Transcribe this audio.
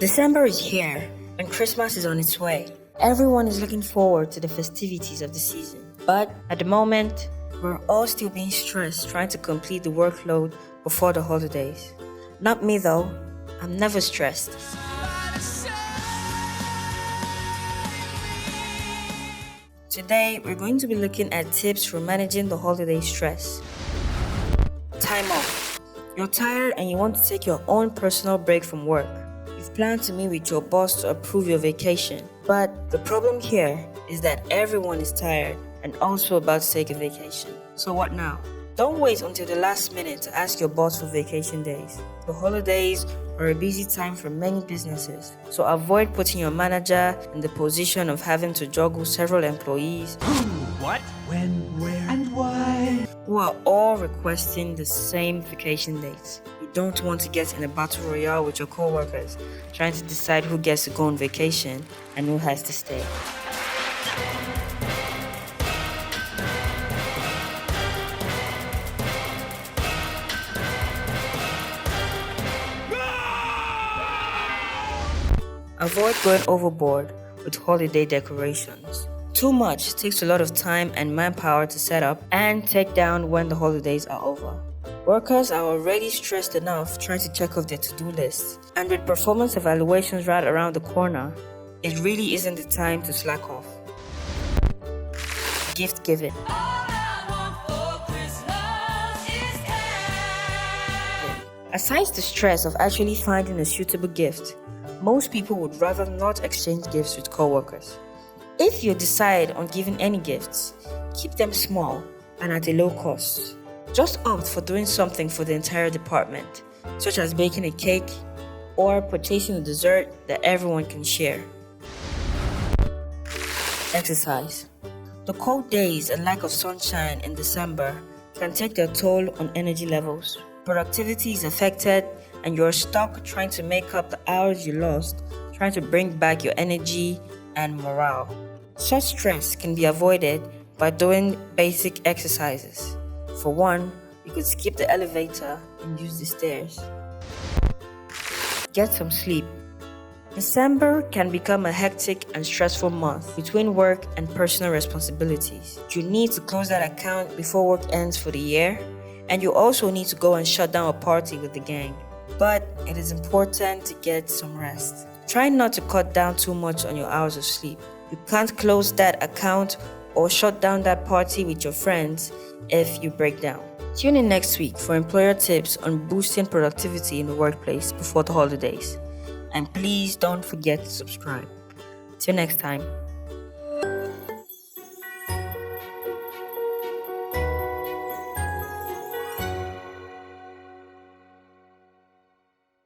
December is here and Christmas is on its way. Everyone is looking forward to the festivities of the season. But at the moment, we're all still being stressed trying to complete the workload before the holidays. Not me though, I'm never stressed. Today, we're going to be looking at tips for managing the holiday stress. Time off. You're tired and you want to take your own personal break from work. You've planned to meet with your boss to approve your vacation. But the problem here is that everyone is tired and also about to take a vacation. So what now? Don't wait until the last minute to ask your boss for vacation days. The holidays are a busy time for many businesses, so avoid putting your manager in the position of having to juggle several employees What? When, where, and why? who are all requesting the same vacation dates. You don't want to get in a battle royale with your co-workers, trying to decide who gets to go on vacation and who has to stay. Avoid going overboard with holiday decorations. Too much takes a lot of time and manpower to set up and take down when the holidays are over. Workers are already stressed enough trying to check off their to-do lists, and with performance evaluations right around the corner, it really isn't the time to slack off. Gift giving. Aside the stress of actually finding a suitable gift, most people would rather not exchange gifts with coworkers. If you decide on giving any gifts, keep them small and at a low cost. Just opt for doing something for the entire department, such as baking a cake or purchasing a dessert that everyone can share. Exercise. The cold days and lack of sunshine in December can take their toll on energy levels. Productivity is affected and you're stuck trying to make up the hours you lost, trying to bring back your energy and morale. Such stress can be avoided by doing basic exercises. For one, you could skip the elevator and use the stairs. Get some sleep. December can become a hectic and stressful month between work and personal responsibilities. You need to close that account before work ends for the year, and you also need to go and shut down a party with the gang. But it is important to get some rest. Try not to cut down too much on your hours of sleep. You can't close that account or shut down that party with your friends if you break down. Tune in next week for employer tips on boosting productivity in the workplace before the holidays. And please don't forget to subscribe. Till next time.